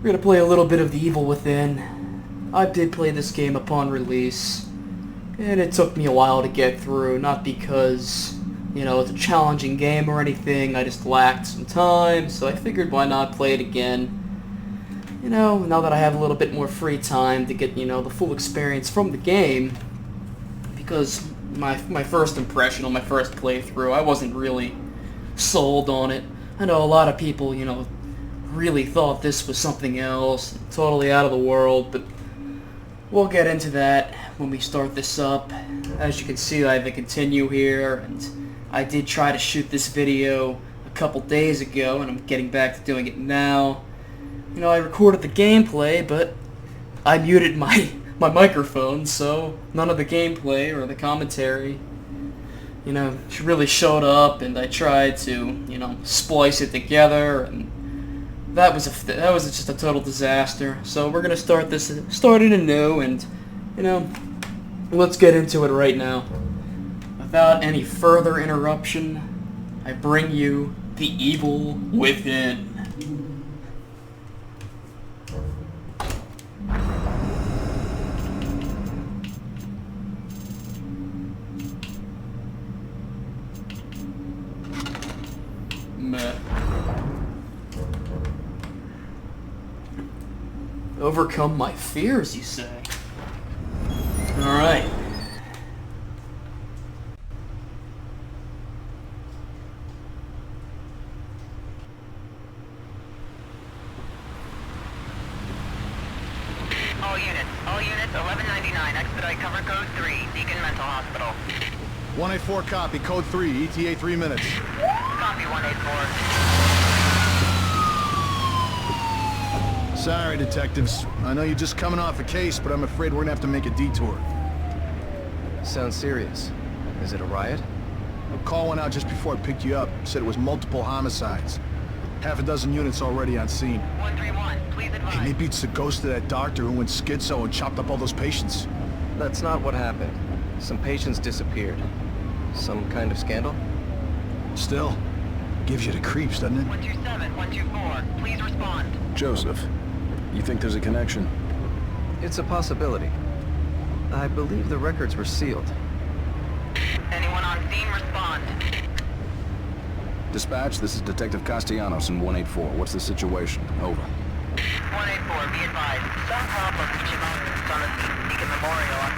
We're gonna play a little bit of The Evil Within. I did play this game upon release, and it took me a while to get through, not because, you know, it's a challenging game or anything, I just lacked some time, so I figured why not play it again. You know, now that I have a little bit more free time to get, you know, the full experience from the game, because my first impression on my first playthrough, I wasn't really sold on it. I know a lot of people, you know, really thought this was something else, totally out of the world, but we'll get into that when we start this up. As you can see, I have a continue here, and I did try to shoot this video a couple days ago, and I'm getting back to doing it now. You know, I recorded the gameplay, but I muted my microphone, so none of the gameplay or the commentary, you know, really showed up, and I tried to, you know, splice it together, and that was just a total disaster. So we're gonna start it anew, and, you know, let's get into it right now. Without any further interruption, I bring you The Evil Within. Meh. Overcome my fears, you say? Alright. All units, 1199, expedite cover code 3, Beacon Mental Hospital. 184 copy, code 3, ETA 3 minutes. Copy 184. Sorry, detectives. I know you're just coming off a case, but I'm afraid we're gonna have to make a detour. Sounds serious. Is it a riot? A call went out just before I picked you up. Said it was multiple homicides. Half a dozen units already on scene. 131, please advise. Hey, maybe it's the ghost of that doctor who went schizo and chopped up all those patients. That's not what happened. Some patients disappeared. Some kind of scandal? Still, gives you the creeps, doesn't it? 127, 124, please respond. Joseph, you think there's a connection? It's a possibility. I believe the records were sealed. Anyone on scene, respond. Dispatch, this is Detective Castellanos in 184. What's the situation? Over. 184, be advised. Some problem reaching mountains on the Beacon Memorial.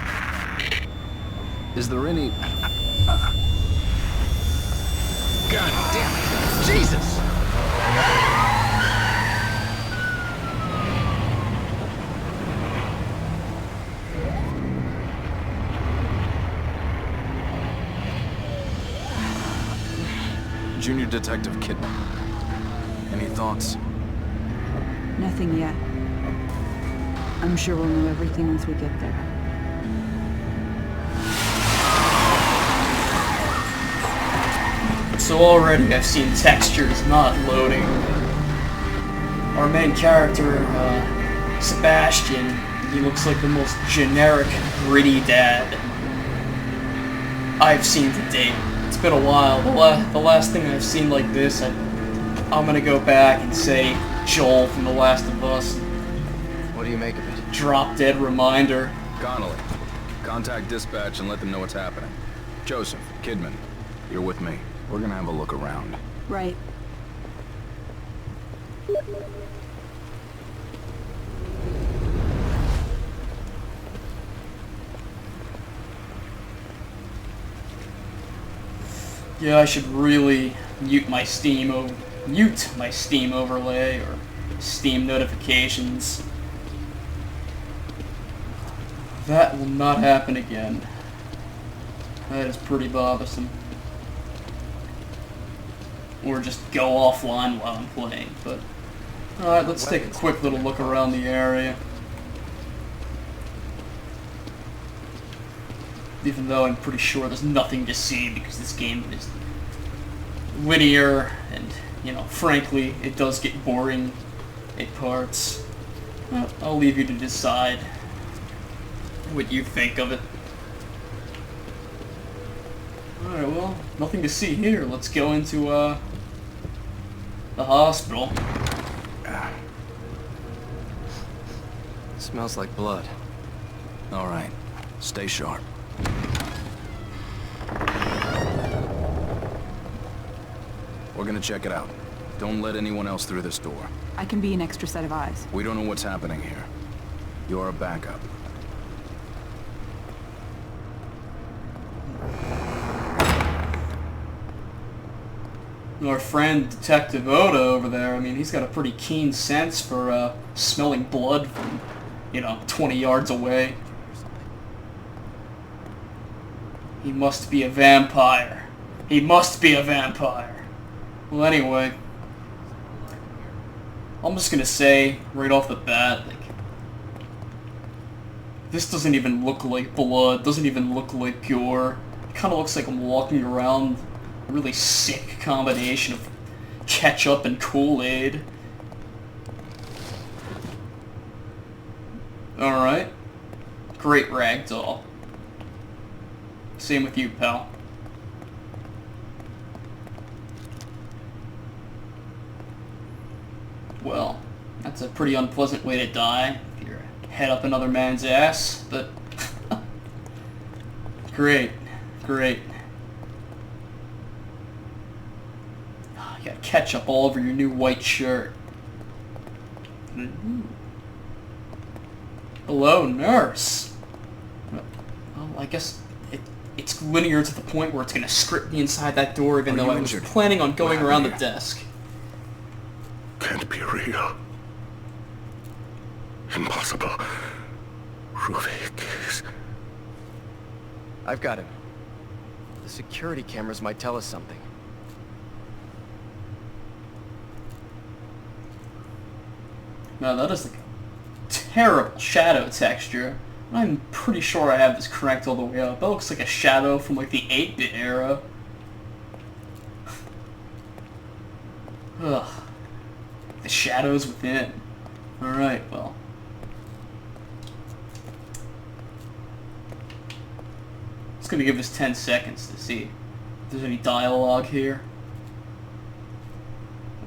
Is there any... God damn it! Jesus! Junior Detective Kidman. Any thoughts? Nothing yet. I'm sure we'll know everything once we get there. So already I've seen textures not loading. Our main character, Sebastian, he looks like the most generic, gritty dad I've seen to date. It's been a while. The last thing I've seen like this, I'm gonna go back and say Joel from The Last of Us. What do you make of it? Drop dead reminder. Connolly, contact dispatch and let them know what's happening. Joseph, Kidman, you're with me. We're gonna have a look around. Right. Yeah, I should really mute my Steam overlay or Steam notifications. That will not happen again. That is pretty bothersome. Or just go offline while I'm playing, but... Alright, let's take a quick little look around the area. Even though I'm pretty sure there's nothing to see because this game is linear and, you know, frankly, it does get boring at parts. Well, I'll leave you to decide what you think of it. Alright, well, nothing to see here. Let's go into, the hospital. Smells like blood. All right. Stay sharp. We're gonna check it out. Don't let anyone else through this door. I can be an extra set of eyes. We don't know what's happening here. You're a backup. Our friend Detective Oda over there, I mean, he's got a pretty keen sense for smelling blood from, 20 yards away. He must be a vampire. He must be a vampire. Well, anyway, I'm just gonna say right off the bat, like, this doesn't even look like blood, doesn't even look like gore. It kind of looks like I'm walking around a really sick combination of ketchup and Kool-Aid. Alright. Great ragdoll. Same with you, pal. Well, that's a pretty unpleasant way to die. If you're head up another man's ass, but... Great. Great. You got ketchup all over your new white shirt. Hello, nurse. Well, I guess it's linear to the point where it's gonna script me inside that door, even though I was planning on going around the desk. Can't be real. Impossible. Ruvik. I've got him. The security cameras might tell us something. No, that is like a terrible shadow texture. I'm pretty sure I have this correct all the way up. That looks like a shadow from like the 8-bit era. Ugh. The shadows within. Alright, well. Just gonna give this 10 seconds to see if there's any dialogue here.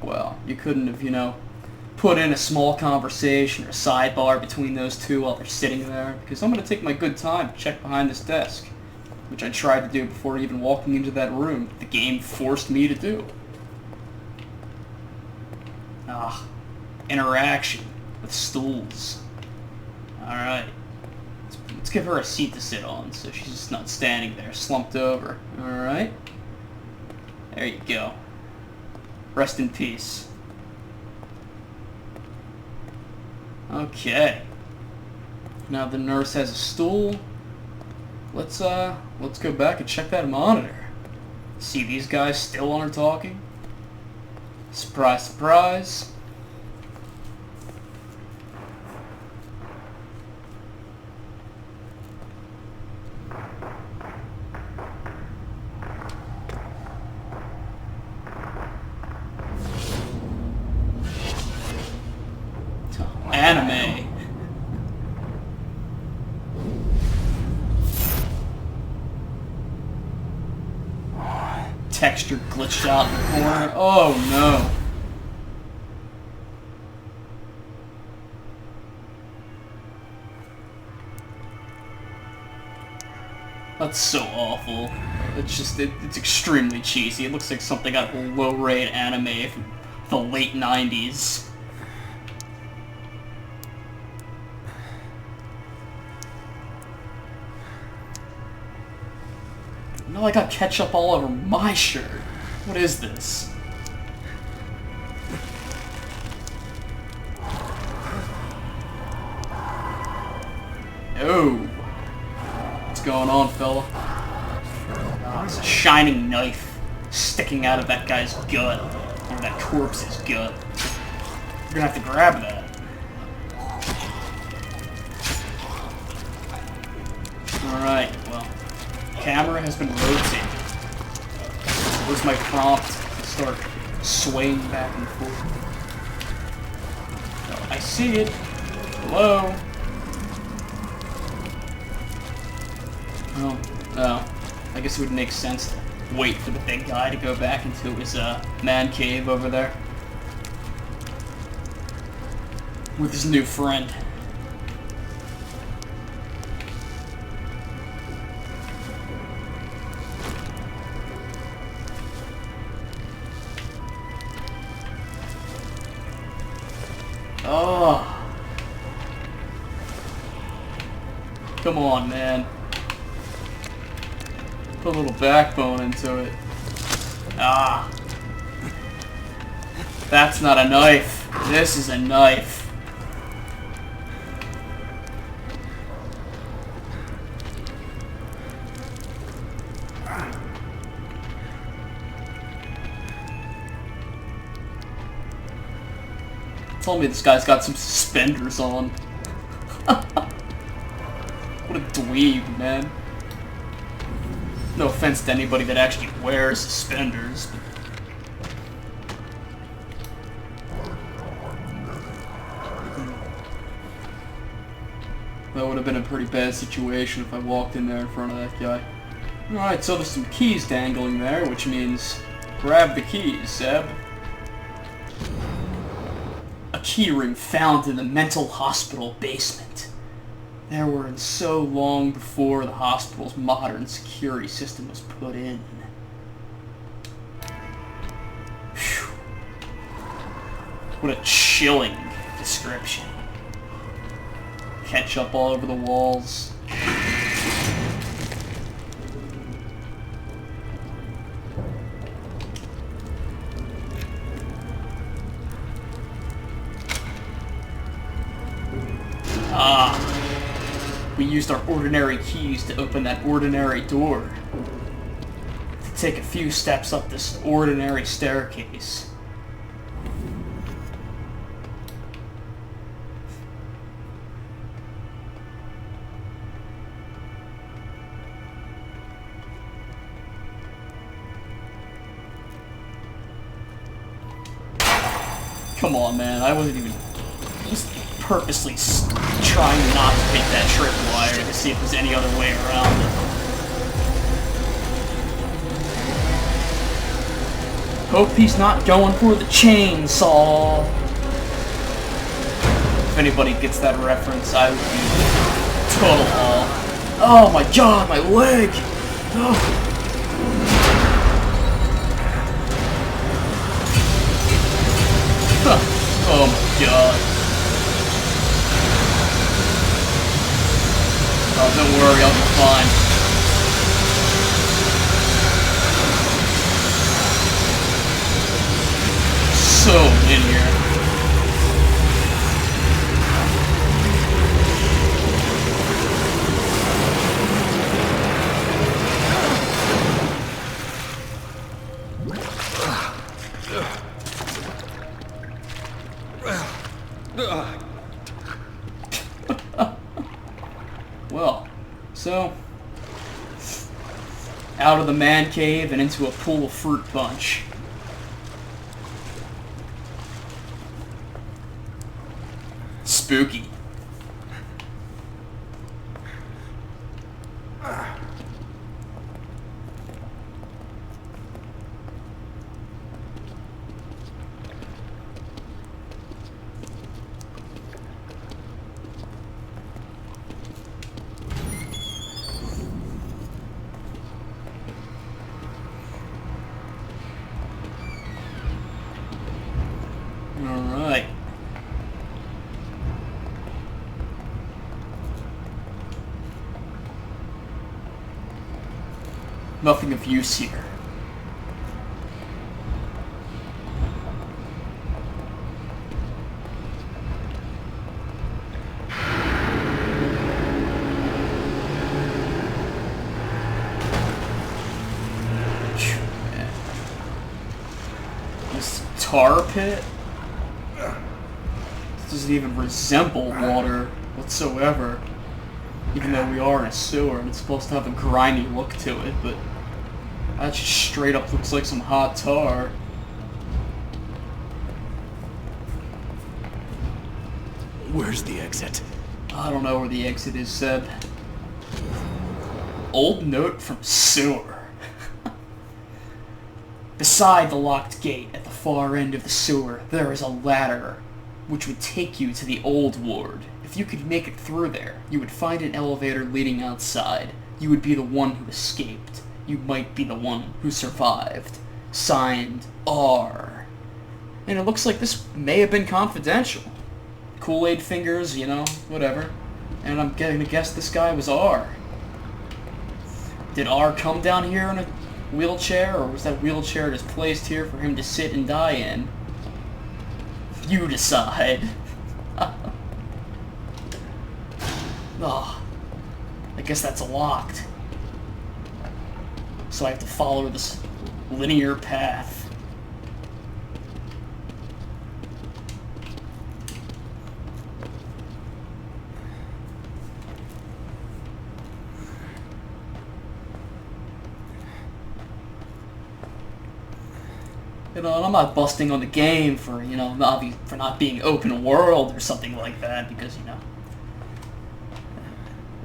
Well, you couldn't have, put in a small conversation or sidebar between those two while they're sitting there, because I'm going to take my good time to check behind this desk, which I tried to do before even walking into that room. The game forced me to do. Interaction with stools. Alright. Let's give her a seat to sit on so she's just not standing there slumped over. Alright. There you go. Rest in peace. Okay. Now the nurse has a stool. Let's go back and check that monitor. See these guys still on her talking? Surprise, surprise. Anime. Texture glitched out in the corner. Oh no. That's so awful. It's just, it's extremely cheesy. It looks like something out of a low-rate anime from the late 90s. No, I got ketchup all over my shirt. What is this? Oh. What's going on, fella? Oh, it's a shining knife sticking out of that guy's gut. Or that corpse's gut. You're gonna have to grab that. Alright, well. Camera has been rotated. Where's my prompt to start swaying back and forth? Oh, I see it. Hello? Oh, no. I guess it would make sense to wait for the big guy to go back into his man cave over there. With his new friend. Come on, man. Put a little backbone into it. Ah. That's not a knife. This is a knife. Tell me this guy's got some suspenders on. What a dweeb, man. No offense to anybody that actually wears suspenders, but... That would have been a pretty bad situation if I walked in there in front of that guy. Alright, so there's some keys dangling there, which means grab the keys, Seb. A keyring found in the mental hospital basement. They were in so long before the hospital's modern security system was put in. Whew. What a chilling description. Ketchup all over the walls. We used our ordinary keys to open that ordinary door. To take a few steps up this ordinary staircase. Come on, man. I wasn't even... just purposely trying not to take that tripwire to see if there's any other way around it. Hope he's not going for the chainsaw. If anybody gets that reference, I would be total awe. Oh my god, my leg! Oh. Oh my god. Oh, don't worry, I'll be fine. So in here. Well, so, out of the man cave and into a pool of fruit punch. Spooky. Alright. Nothing of use here. This tar pit? This doesn't even resemble water whatsoever. Even though we are in a sewer and it's supposed to have a grimy look to it, but that just straight up looks like some hot tar. Where's the exit? I don't know where the exit is, Seb. Old note from sewer. Beside the locked gate at the far end of the sewer, there is a ladder which would take you to the old ward. If you could make it through there, you would find an elevator leading outside. You would be the one who escaped. You might be the one who survived. Signed, R. And it looks like this may have been confidential. Kool-Aid fingers, you know, whatever. And I'm gonna guess this guy was R. Did R come down here in a wheelchair, or was that wheelchair just placed here for him to sit and die in? You decide. Oh, I guess that's locked. So I have to follow this linear path. You know, and I'm not busting on the game for, you know, for not being open world or something like that, because, you know,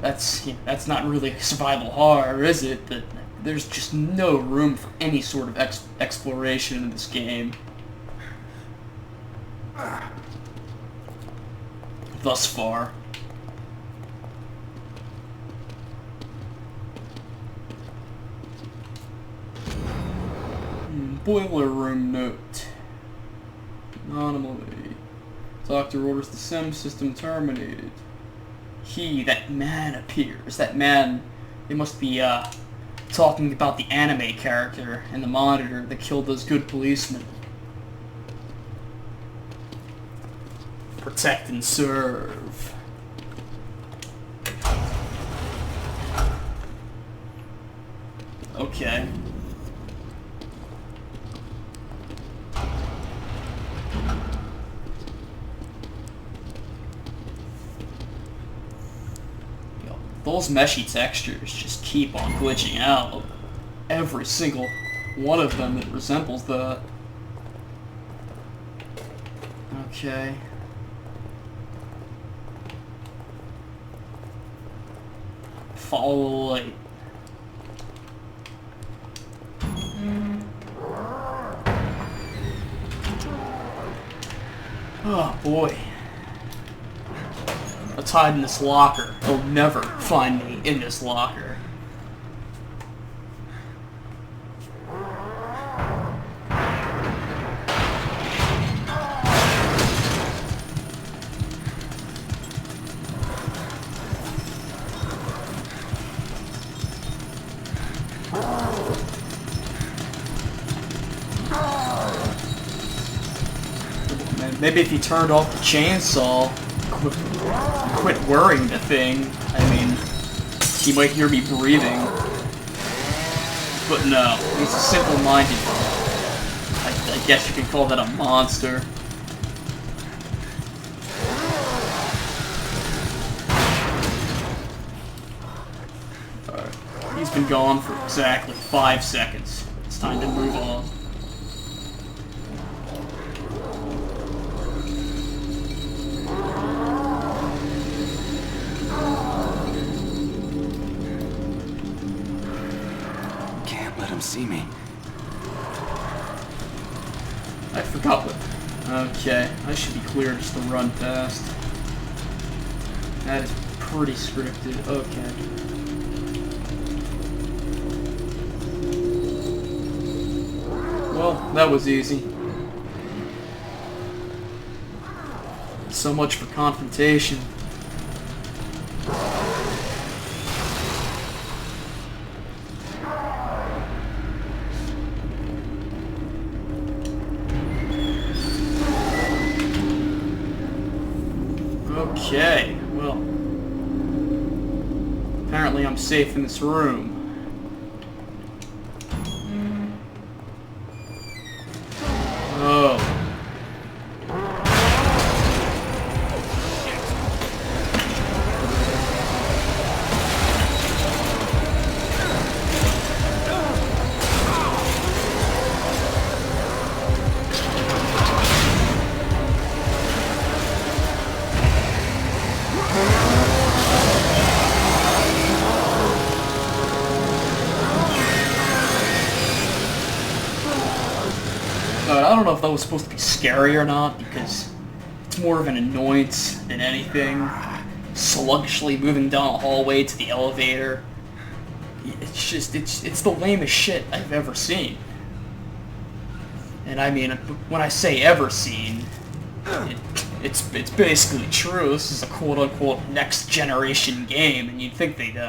that's not really survival horror, is it? But there's just no room for any sort of exploration in this game. Thus far. Boiler room note. Anomaly. Doctor orders the SIM system terminated. That man appears. That man, they must be, talking about the anime character in the monitor that killed those good policemen. Protect and serve. Okay. Those meshy textures just keep on glitching out. Every single one of them that resembles that. Okay. Follow the light. Oh boy. I'm tied in this locker. They'll never find me in this locker. Maybe if you turned off the chainsaw, quit worrying the thing, I mean, he might hear me breathing. But no, he's a simple-minded. I guess you could call that a monster. Alright, he's been gone for exactly 5 seconds. It's time to move on. See me. I forgot what. Okay, I should be clear just to run past. That is pretty scripted. Okay. Well, that was easy. So much for confrontation. Okay, well, apparently I'm safe in this room. Oh. I don't know if that was supposed to be scary or not, because it's more of an annoyance than anything. Sluggishly moving down a hallway to the elevator. It's just, it's the lamest shit I've ever seen. And I mean, when I say ever seen, it's basically true. This is a quote-unquote next generation game, and you'd think they'd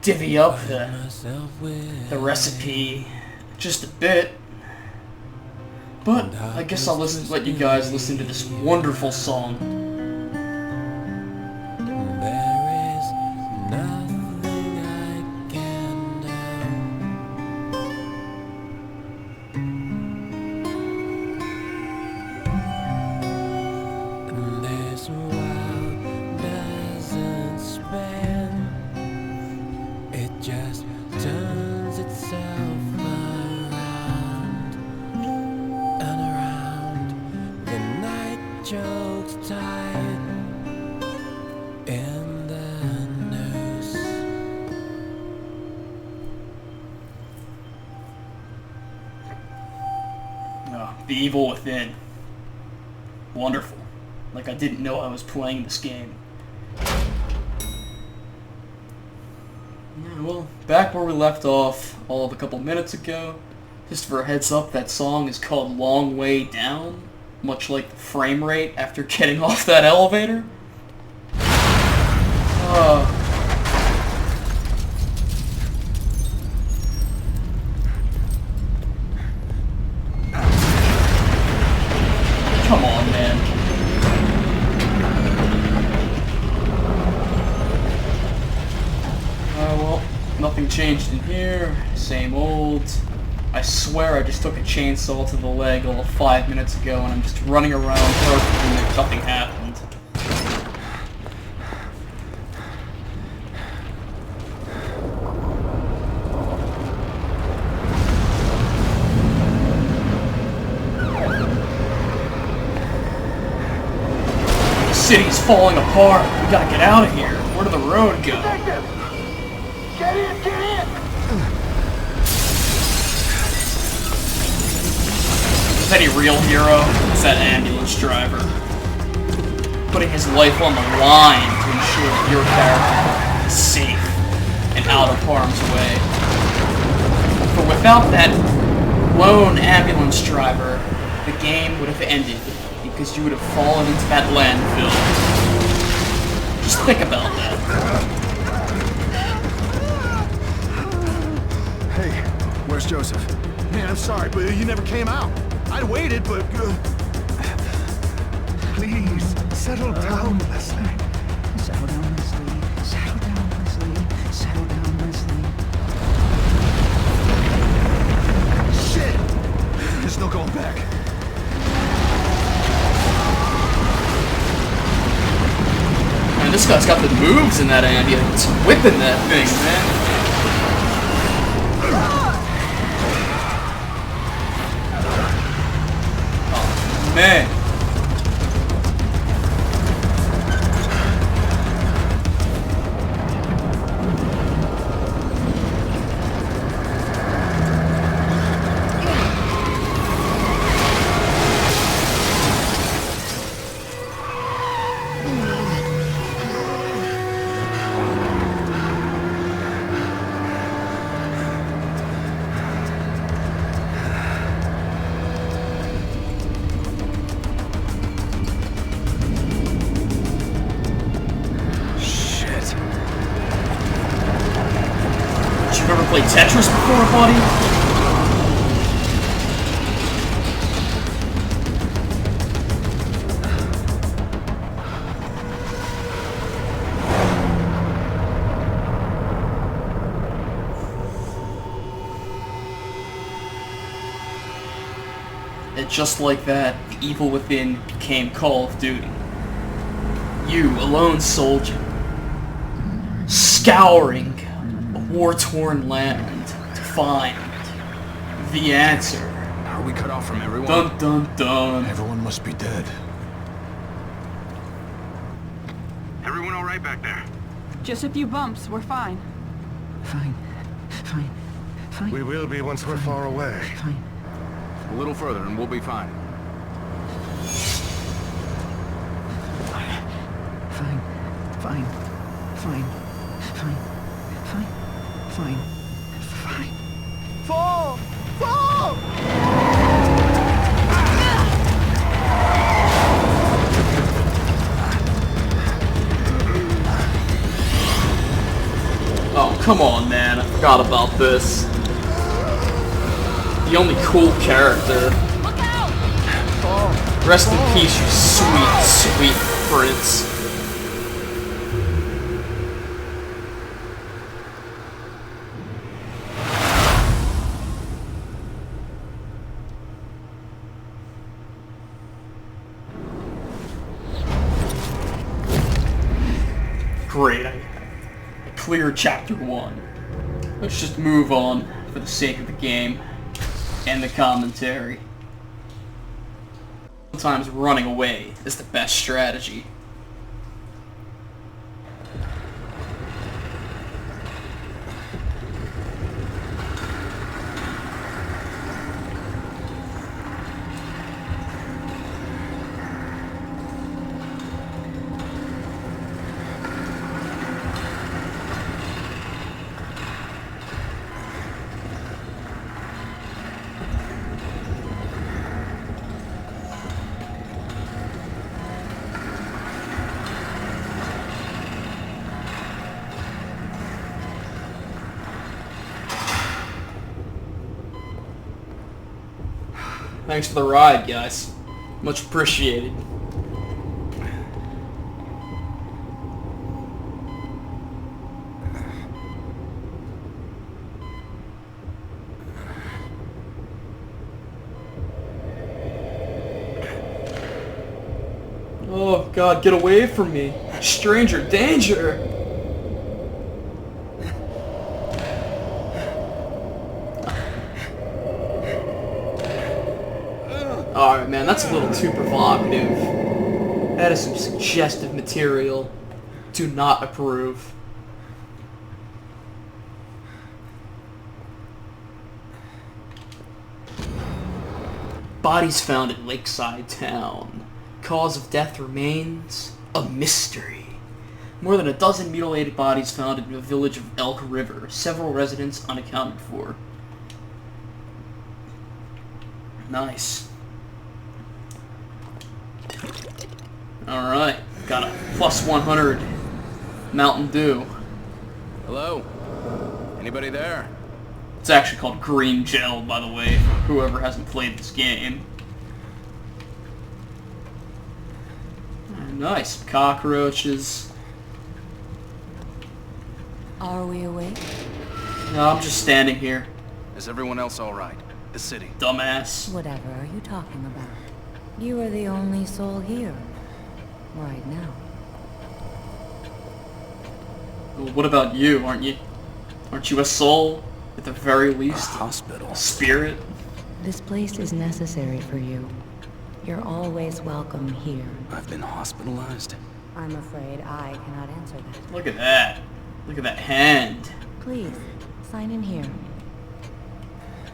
divvy up the recipe just a bit. But I guess I'll let you guys listen to this wonderful song. The Evil Within. Wonderful. Like I didn't know I was playing this game. Yeah, well, back where we left off all of a couple minutes ago. Just for a heads up, that song is called Long Way Down, much like the frame rate after getting off that elevator. Come on, man. Well, nothing changed in here. Same old. I swear I just took a chainsaw to the leg all of 5 minutes ago and I'm just running around perfectly and nothing happened. The city's falling apart. We gotta get out of here. Where did the road go? Get in! Get in! If any real hero, it's that ambulance driver. Putting his life on the line to ensure that your character is safe and out of harm's way. For without that lone ambulance driver, the game would have ended because you would have fallen into that landfill. Just think about that. Hey, where's Joseph? Man, I'm sorry, but you never came out. I waited, but... Please, settle down, Leslie. Settle down, Leslie. Settle down, Leslie. Settle down, Leslie. Shit! There's no going back. Man, this guy's got the moves in that ambulance. Whipping that thing, man. Man. You ever played Tetris before, buddy? And just like that, the Evil Within became Call of Duty. You, a lone soldier, scouring war-torn land to find the answer. Are we cut off from everyone? Dun dun dun. Everyone must be dead. Everyone all right back there? Just a few bumps. We're fine. Fine. Fine. Fine. We will be once we're far away. Fine. A little further and we'll be fine. Fine. Fine. Fine. Fine. Fine. Fine. Fine. Fall! Fall! come on, man. I forgot about this. The only cool character. Rest in peace, you sweet, sweet prince. Great, I cleared chapter 1. Let's just move on for the sake of the game and the commentary. Sometimes running away is the best strategy. Thanks for the ride, guys. Much appreciated. Oh, God, get away from me. Stranger danger! Alright, man, that's a little too provocative. That is some suggestive material. Do not approve. Bodies found in Lakeside Town. Cause of death remains a mystery. More than a dozen mutilated bodies found in the village of Elk River. Several residents unaccounted for. Nice. Alright, got a plus 100 Mountain Dew. Hello? Anybody there? It's actually called Green Gel, by the way, for whoever hasn't played this game. Nice, cockroaches. Are we awake? No, I'm just standing here. Is everyone else alright? The city? Dumbass. Whatever are you talking about? You are the only soul here. Right now. Well, what about you? Aren't you a soul? At the very least? A hospital. A spirit? This place is necessary for you. You're always welcome here. I've been hospitalized? I'm afraid I cannot answer that. Look at that. Look at that hand. Please, sign in here.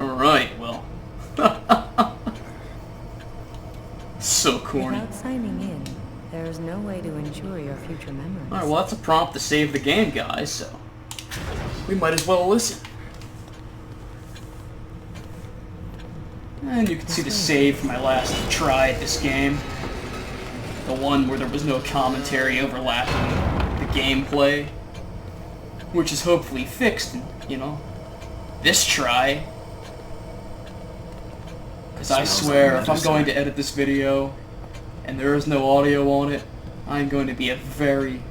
Alright, well. So corny. Without signing in, there is no way to ensure your future memories. Alright, well that's a prompt to save the game, guys, so we might as well listen. And you can see the save from my last try at this game. The one where there was no commentary overlapping the gameplay. Which is hopefully fixed in, you know, this try. Because I swear, if I'm going to edit this video and there is no audio on it, I'm going to be a very,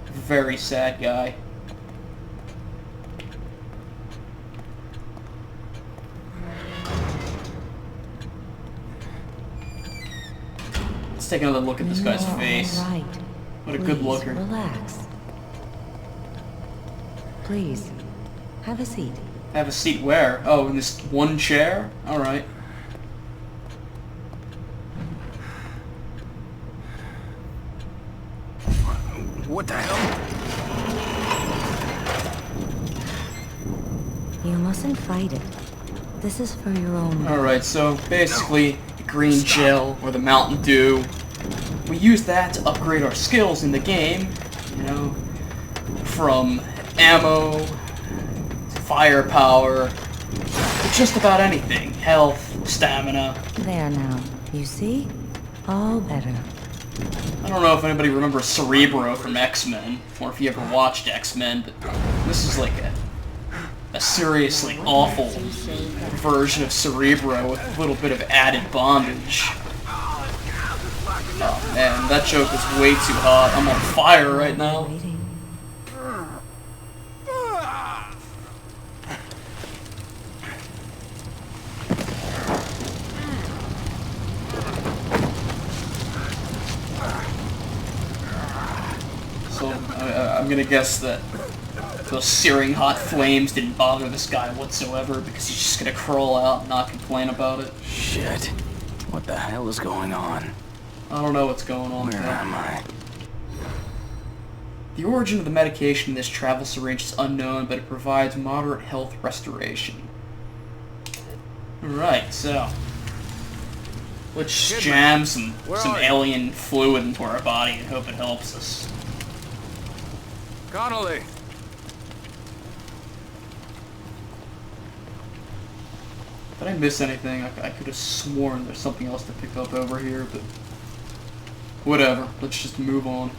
very sad guy. Let's take another look at this guy's face. All right. What a good looker. Relax. Please, have a seat. Have a seat where? Oh, in this one chair? Alright. What the hell? You mustn't fight it. This is for your own. Alright, so basically, the green gel, or the Mountain Dew, we use that to upgrade our skills in the game, you know, from ammo, to firepower, to just about anything. Health, stamina. There now. You see? All better. I don't know if anybody remembers Cerebro from X-Men, or if you ever watched X-Men, but this is like a seriously awful version of Cerebro with a little bit of added bondage. Oh man, that joke was way too hot. I'm on fire right now. So I'm gonna guess that those searing hot flames didn't bother this guy whatsoever because he's just gonna crawl out and not complain about it. Shit. What the hell is going on? I don't know what's going on. Where am I? The origin of the medication in this travel syringe is unknown, but it provides moderate health restoration. Alright, so let's just jam some alien fluid into our body and hope it helps us. Connolly! Did I miss anything? I could have sworn there's something else to pick up over here, but whatever. Let's just move on.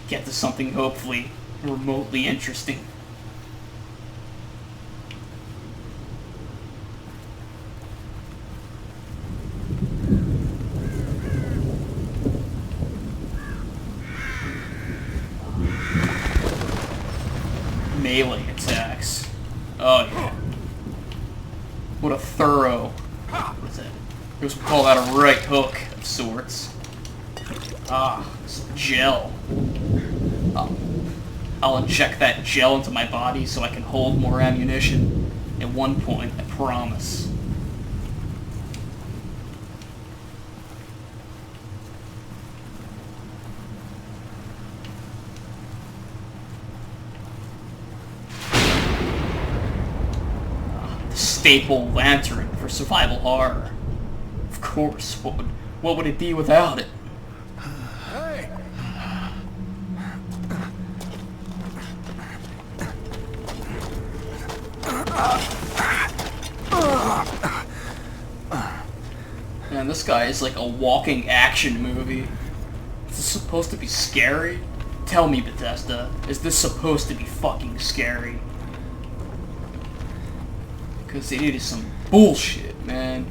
Get to something hopefully remotely interesting. Melee attacks. Oh yeah. What a thorough. What is that? I guess we'll call that a right hook of sorts. Ah, some gel. I'll inject that gel into my body so I can hold more ammunition. At one point, I promise. The staple lantern for survival horror. Of course, what would it be without it? Hey! Man, this guy is like a walking action movie. Is this supposed to be scary? Tell me, Bethesda, is this supposed to be fucking scary? Because it is some bullshit, man.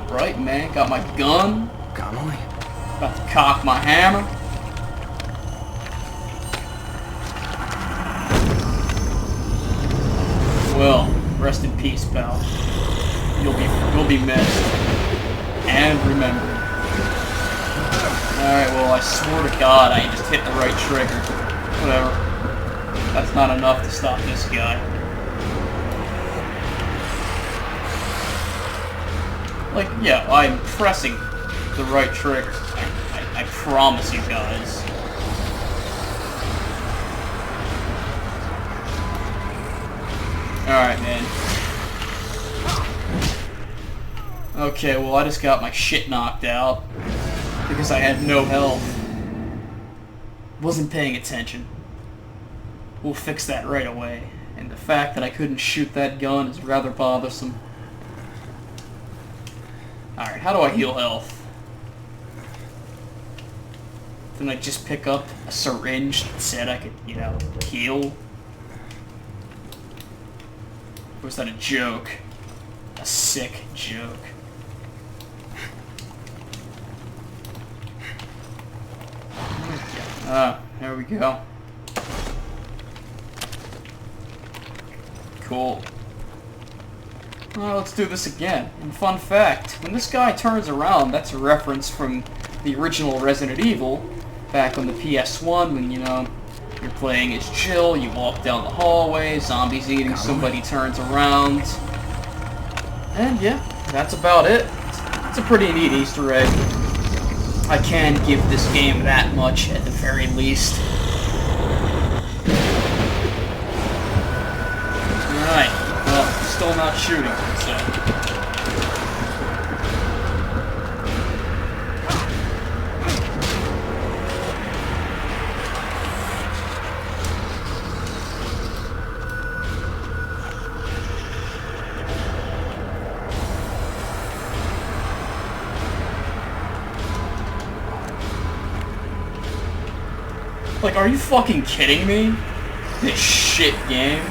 Right, man. Got my gun. Connolly? About to cock my hammer. Well, rest in peace, pal. You'll be missed and remembered. Alright, well, I swear to God, I just hit the right trigger. Whatever. That's not enough to stop this guy. Like, yeah, I'm pressing the right trigger. I promise you guys. Alright, man. Okay, well, I just got my shit knocked out because I had no health. Wasn't paying attention. We'll fix that right away. And the fact that I couldn't shoot that gun is rather bothersome. Alright, how do I heal health? Didn't I just pick up a syringe that said I could, you know, heal? Or was that a joke? A sick joke. There we go. Cool. Well, let's do this again. And fun fact, when this guy turns around, that's a reference from the original Resident Evil, back on the PS1 when, you know, you're playing as Jill, you walk down the hallway, zombies eating, somebody turns around. And yeah, that's about it. It's a pretty neat Easter egg. I can give this game that much at the very least. Alright, well, still not shooting, so... Like, are you fucking kidding me? This shit game.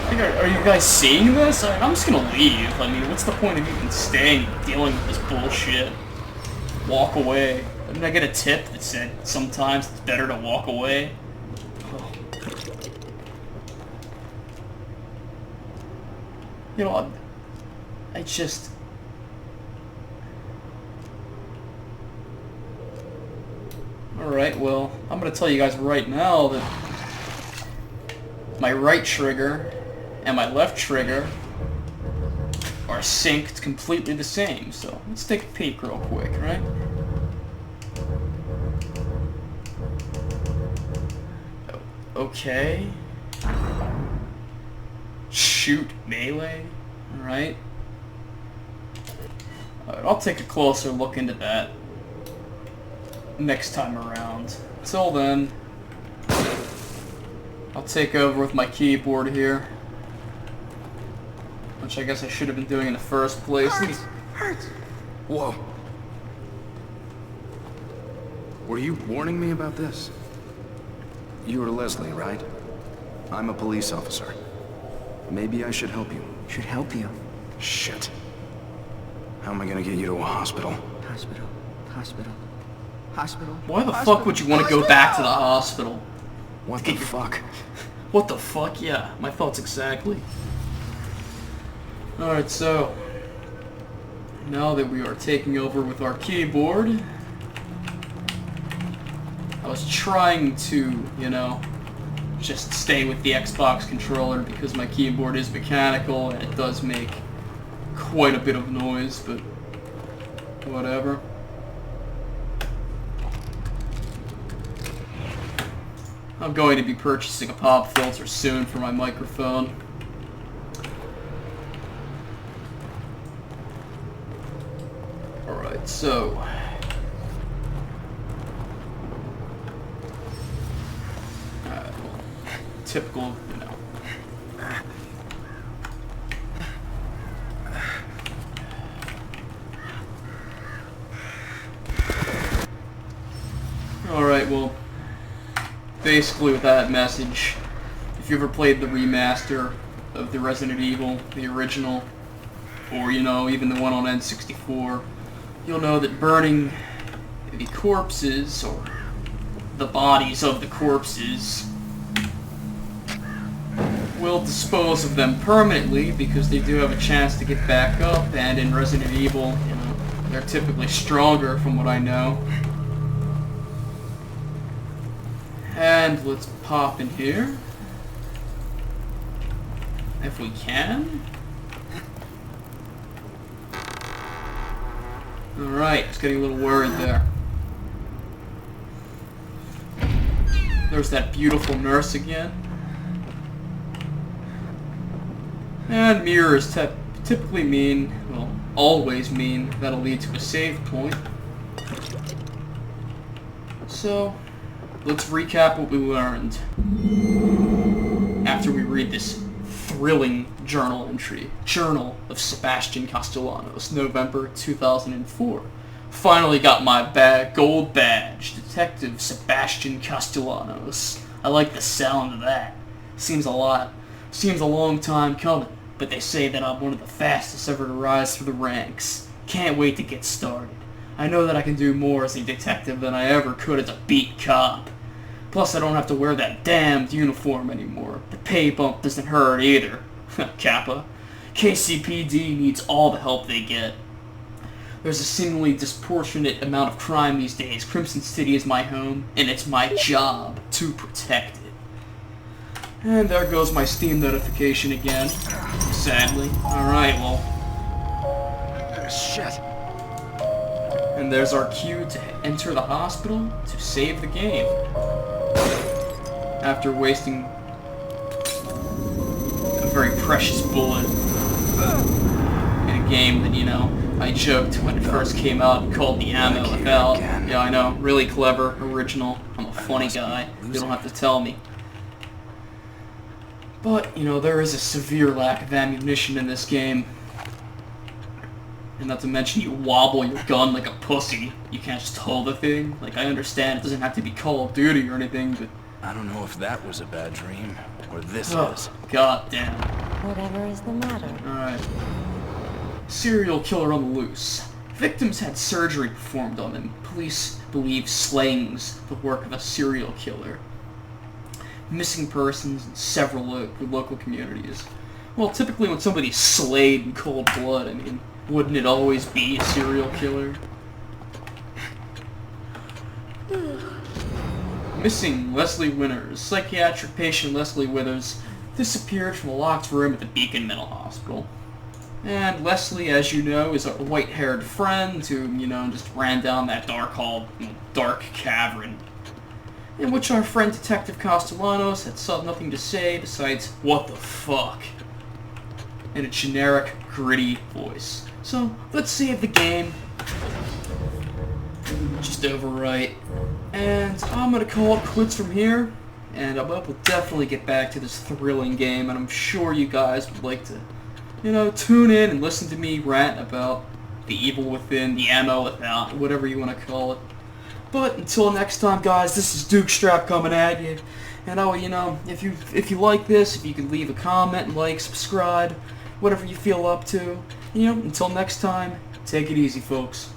Like, are you guys seeing this? I'm just gonna leave. I mean, what's the point of even staying and dealing with this bullshit? Walk away. Didn't I get a tip that said sometimes it's better to walk away? Oh. You know, I just... Alright, well, I'm gonna tell you guys right now that my right trigger and my left trigger are synced completely the same, so let's take a peek real quick, right? Okay. Shoot melee, alright. I'll take a closer look into that next time around. Until then, I'll take over with my keyboard here. Which I guess I should have been doing in the first place. Hurts! Whoa. Were you warning me about this? You are Leslie, right? I'm a police officer. Maybe I should help you. Should help you. Shit. How am I gonna get you to a hospital? Hospital. Hospital. Hospital. Why the fuck would you want to go back to the hospital? What the fuck? What the fuck? Yeah, my thoughts exactly. Alright, so now that we are taking over with our keyboard, I was trying to, you know, just stay with the Xbox controller because my keyboard is mechanical and it does make quite a bit of noise, but whatever. I'm going to be purchasing a pop filter soon for my microphone. Alright, so typical, you know. Alright, well, basically with that message, if you ever played the remaster of the Resident Evil, the original, or, you know, even the one on N64, you'll know that burning the corpses, or the bodies of the corpses, will dispose of them permanently because they do have a chance to get back up, and in Resident Evil, you know, they're typically stronger from what I know. And let's pop in here, if we can. Alright, I was getting a little worried there. There's that beautiful nurse again. And mirrors typically mean, well, always mean that'll lead to a save point. So, let's recap what we learned after we read this thrilling journal entry. Journal of Sebastian Castellanos, November 2004. Finally got my gold badge, Detective Sebastian Castellanos. I like the sound of that. Seems a long time coming, but they say that I'm one of the fastest ever to rise through the ranks. Can't wait to get started. I know that I can do more as a detective than I ever could as a beat cop. Plus, I don't have to wear that damned uniform anymore. The pay bump doesn't hurt either. Kappa. KCPD needs all the help they get. There's a seemingly disproportionate amount of crime these days. Crimson City is my home, and it's my job to protect it. And there goes my Steam notification again, sadly. Alright, well. Shit. And there's our cue to enter the hospital to save the game. After wasting a very precious bullet in a game that, you know, I joked when it first came out and called the ammo about. Yeah, I know. Really clever, original. I'm a funny guy. You don't have to tell me. But, you know, there is a severe lack of ammunition in this game. And not to mention you wobble your gun like a pussy. You can't just hold the thing. Like, I understand it doesn't have to be Call of Duty or anything, but... I don't know if that was a bad dream, or this oh, is. God damn. Whatever is the matter? Alright. Serial killer on the loose. Victims had surgery performed on them. Police believe slaying's the work of a serial killer. Missing persons in several local communities. Well, typically when somebody's slayed in cold blood, I mean, wouldn't it always be a serial killer? Missing Leslie Winters. Psychiatric patient Leslie Winters disappeared from a locked room at the Beacon Mental Hospital. And Leslie, as you know, is a white-haired friend who, you know, just ran down that dark cavern, in which our friend Detective Castellanos had nothing to say besides, "What the fuck?" in a generic, gritty voice. So, let's save the game. Just overwrite. And I'm gonna call it quits from here. And we'll definitely get back to this thrilling game, and I'm sure you guys would like to, you know, tune in and listen to me rant about the evil within, the ammo without, whatever you want to call it. But until next time, guys, this is Duke Strap coming at you. And you know, if you like this, if you could leave a comment, like, subscribe, whatever you feel up to. You know, until next time, take it easy, folks.